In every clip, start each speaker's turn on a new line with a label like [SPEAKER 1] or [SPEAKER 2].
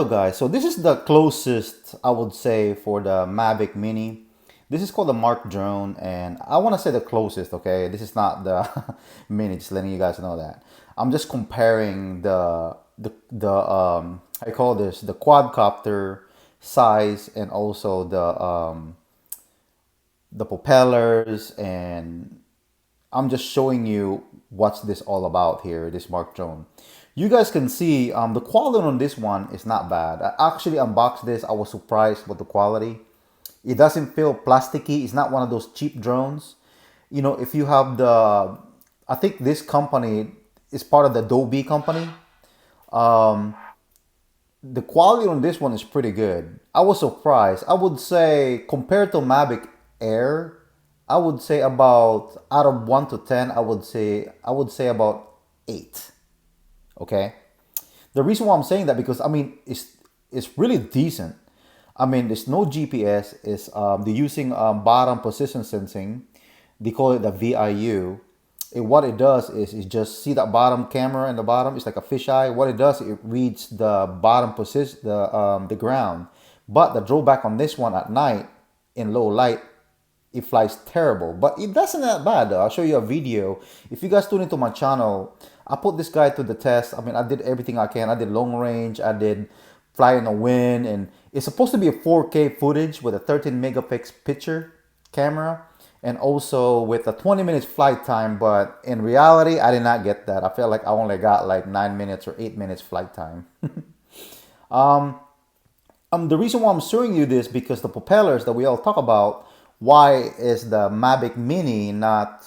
[SPEAKER 1] guys, so this is the closest I would say for the Mavic Mini. This is called the Mark drone, and I want to say the closest, okay? This is not the Mini, just letting you guys know that. I'm just comparing the I call this the quadcopter size, and also the propellers, and I'm just showing you what's this all about here, this Mark drone. You guys can see the quality on this one is not bad. I actually unboxed this. I was surprised with the quality. It doesn't feel plasticky. It's not one of those cheap drones. You know, if you have I think this company is part of the Adobe company. Um, the quality on this one is pretty good. I was surprised. I would say compared to Mavic Air, I would say about out of 1 to 10, I would say about 8. Okay. The reason why I'm saying that, because I mean it's really decent. I mean, there's no GPS. It's they're using bottom position sensing. They call it the VIU. What it does is just see that bottom camera in the bottom. It's like a fisheye. What it does, it reads the bottom position, the ground. But the drawback on this one at night in low light, it flies terrible, but it doesn't that bad though. I'll show you a video. If you guys tune into my channel, I put this guy to the test. I mean, I did everything I can. I did long range, I did fly in the wind, and it's supposed to be a 4K footage with a 13 megapixel picture camera, and also with a 20 minutes flight time. But in reality, I did not get that. I felt like I only got like 9 minutes or 8 minutes flight time. The reason why I'm showing you this, because the propellers that we all talk about, why is the Mavic Mini not,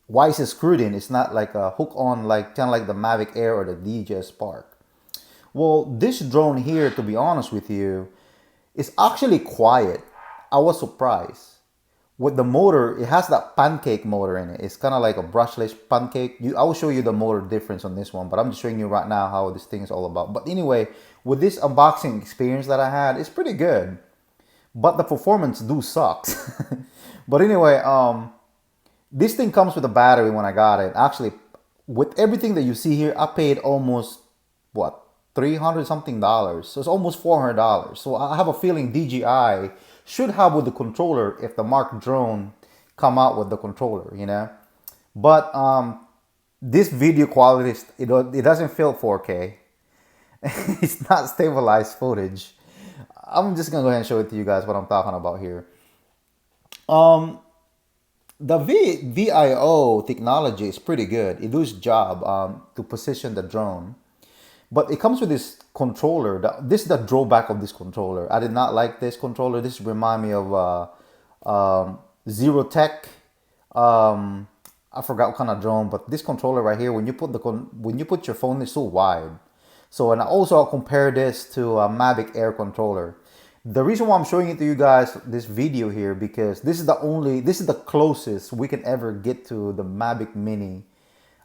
[SPEAKER 1] why is it screwed in? It's not like a hook on, like kind of like the Mavic Air or the DJI Spark. Well, this drone here, to be honest with you, is actually quiet. I was surprised. With the motor, it has that pancake motor in it. It's kind of like a brushless pancake. I will show you the motor difference on this one, but I'm just showing you right now how this thing is all about. But anyway, with this unboxing experience that I had, it's pretty good. But the performance do sucks. But anyway, this thing comes with a battery when I got it. Actually, with everything that you see here, I paid almost, what, 300 something dollars. So it's almost $400. So I have a feeling DJI should have with the controller if the Mark drone come out with the controller, you know. But this video quality, it doesn't feel 4K. It's not stabilized footage. I'm just gonna go ahead and show it to you guys what I'm talking about here. Um, the VIO technology is pretty good. It does job to position the drone, but it comes with this controller. This is the drawback of this controller. I did not like this controller. This remind me of Zero Tech. I forgot what kind of drone, but this controller right here, when you put when you put your phone, it's so wide. So, and also I'll compare this to a Mavic Air controller. The reason why I'm showing it to you guys this video here, because this is the closest we can ever get to the Mavic Mini,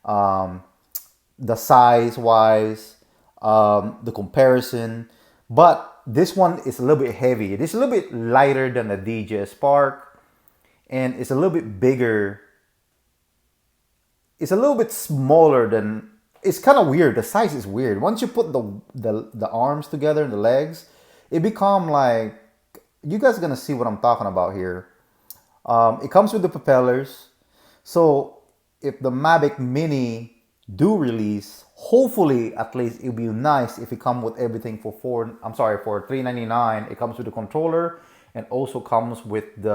[SPEAKER 1] the size wise, the comparison. But this one is a little bit heavy. It is a little bit lighter than the DJI Spark, and it's a little bit bigger. It's a little bit smaller than. It's kind of weird. The size is weird. Once you put the arms together and the legs, it become like, you guys are gonna see what I'm talking about here. It comes with the propellers. So if the Mavic Mini do release, hopefully at least it'll be nice if it come with everything for for $399. It comes with the controller, and also comes with the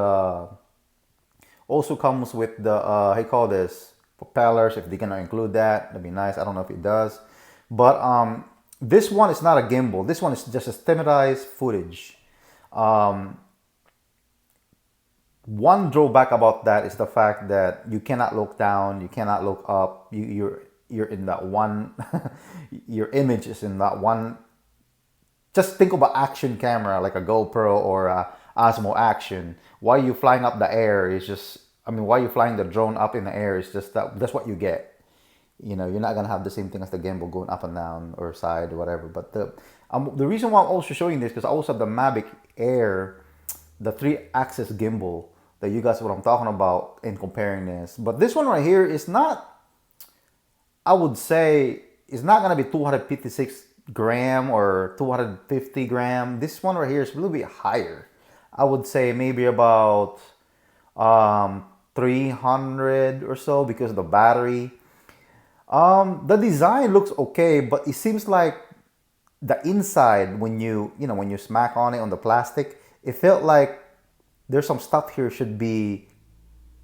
[SPEAKER 1] how you call this, propellers. If they're gonna include that, that'd be nice. I don't know if it does, but this one is not a gimbal. This one is just a standardized footage. One drawback about that is the fact that you cannot look down, you cannot look up. You're in that one. Your image is in that one. Just think of an action camera like a GoPro or a Osmo Action. While you flying up the air, is just, I mean, while you're flying the drone up in the air, it's just that's what you get. You know, you're not gonna have the same thing as the gimbal going up and down or side or whatever. But the reason why I'm also showing this, because I also have the Mavic Air, the 3-axis gimbal, that you guys what I'm talking about in comparing this. But this one right here is not, I would say, it's not gonna be 256 gram or 250 gram. This one right here is a little bit higher. I would say maybe about 300 or so because of the battery. The design looks okay, but it seems like the inside, when when you smack on it on the plastic, it felt like there's some stuff here should be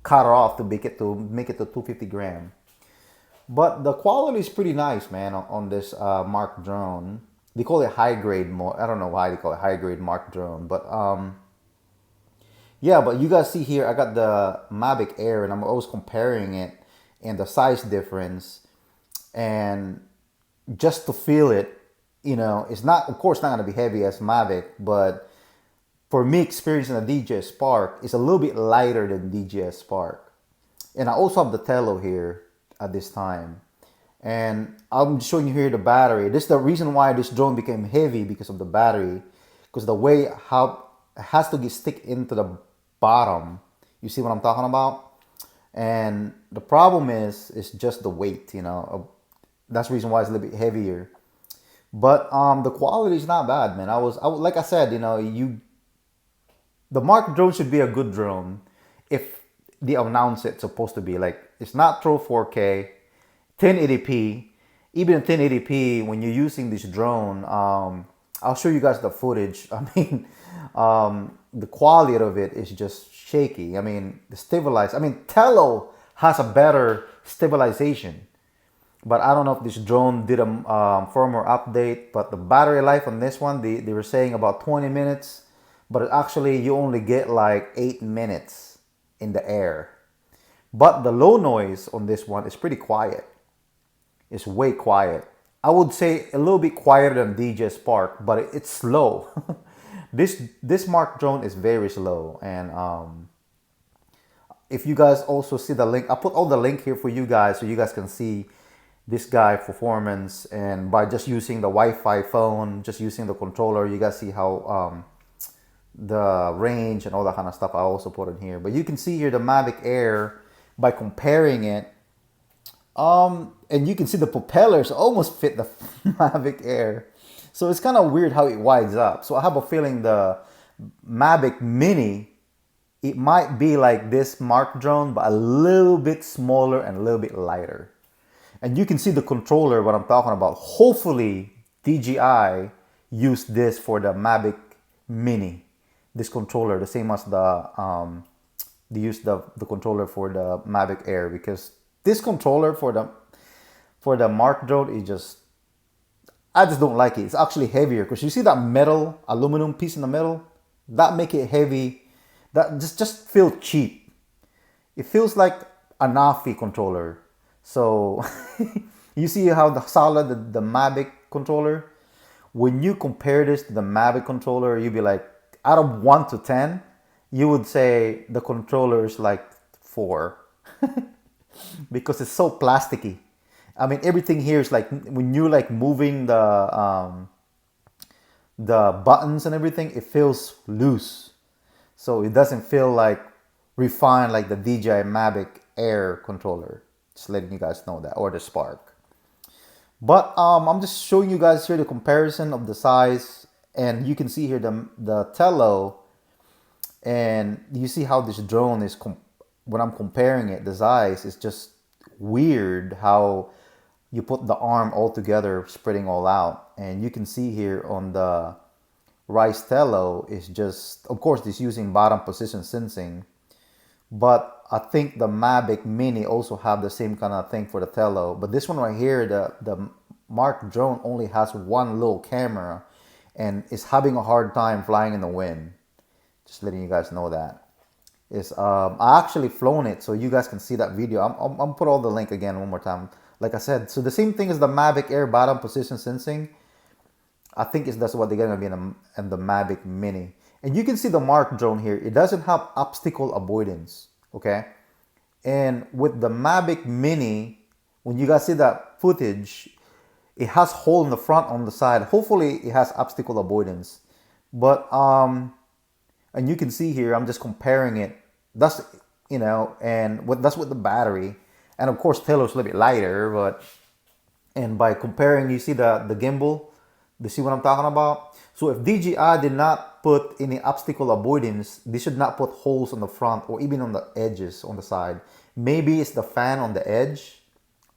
[SPEAKER 1] cut off to make it to 250 gram. But the quality is pretty nice, man, on this Mark drone. They call it high grade. I don't know why they call it high grade Mark drone, but yeah. But you guys see here, I got the Mavic Air, and I'm always comparing it and the size difference, and just to feel it, it's not, of course, not gonna be heavy as Mavic, but for me, experiencing the DJI Spark, it's a little bit lighter than DJI Spark. And I also have the Tello here at this time. And I'm showing you here the battery. This is the reason why this drone became heavy, because of the battery. Because the way how it has to get stick into the bottom. You see what I'm talking about? And the problem is just the weight, That's the reason why it's a little bit heavier. But the quality is not bad, man. Like I said, the Mark drone should be a good drone if they announce it's supposed to be. Like, it's not Pro 4K, 1080p. Even in 1080p, when you're using this drone, I'll show you guys the footage. I mean, the quality of it is just shaky. I mean, Tello has a better stabilization. But I don't know if this drone did a firmware update. But the battery life on this one, they were saying about 20 minutes. But actually, you only get like 8 minutes in the air. But the low noise on this one is pretty quiet. It's way quiet. I would say a little bit quieter than DJI Spark, but it's slow. This Mark drone is very slow. And if you guys also see the link, I'll put all the link here for you guys so you guys can see this guy performance. And by just using the Wi-Fi phone, just using the controller, you guys see how the range and all that kind of stuff I also put in here. But you can see here the Mavic Air, by comparing it, and you can see the propellers almost fit the Mavic Air. So it's kind of weird how it wides up. So I have a feeling the Mavic Mini, it might be like this Mark drone, but a little bit smaller and a little bit lighter. And you can see the controller, what I'm talking about. Hopefully DJI used this for the Mavic Mini. This controller, the same as they used the controller for the Mavic Air, because this controller for the Mark drone is I just don't like it. It's actually heavier, because you see that metal aluminum piece in the middle, that make it heavy. That just feels cheap. It feels like a Nafi controller. So you see how the solid the Mavic controller. When you compare this to the Mavic controller, you'd be like, out of 1 to 10, you would say the controller is like 4 because it's so plasticky. I mean, everything here is like, when you're like moving the buttons and everything, it feels loose. So it doesn't feel like refined like the DJI Mavic Air controller. Just letting you guys know that, or the Spark. But I'm just showing you guys here the comparison of the size. And you can see here the Tello, and you see how this drone is, when I'm comparing it, the size is just weird how you put the arm all together, spreading all out. And you can see here on the RyzeTello is just, of course, it's using bottom position sensing. But I think the Mavic Mini also have the same kind of thing for the Tello. But this one right here, the Mark drone only has one little camera, and is having a hard time flying in the wind. Just letting you guys know that. I actually flown it, so you guys can see that video. I'm put all the link again one more time. Like I said, so the same thing as the Mavic Air bottom position sensing. I think that's what they're gonna be in the Mavic Mini. And you can see the Mark drone here. It doesn't have obstacle avoidance, okay? And with the Mavic Mini, when you guys see that footage, it has hole in the front, on the side. Hopefully it has obstacle avoidance. But and you can see here, I'm just comparing it. That's, and that's with the battery. And of course Tello's a little bit lighter, and by comparing, you see the gimbal. You see what I'm talking about? So if DJI did not put any obstacle avoidance, they should not put holes on the front or even on the edges on the side. Maybe it's the fan on the edge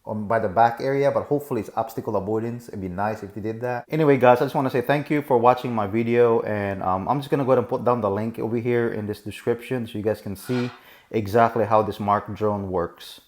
[SPEAKER 1] by the back area, but hopefully it's obstacle avoidance. It'd be nice if they did that. Anyway, guys, I just want to say thank you for watching my video, and I'm just gonna go ahead and put down the link over here in this description so you guys can see exactly how this Mark drone works.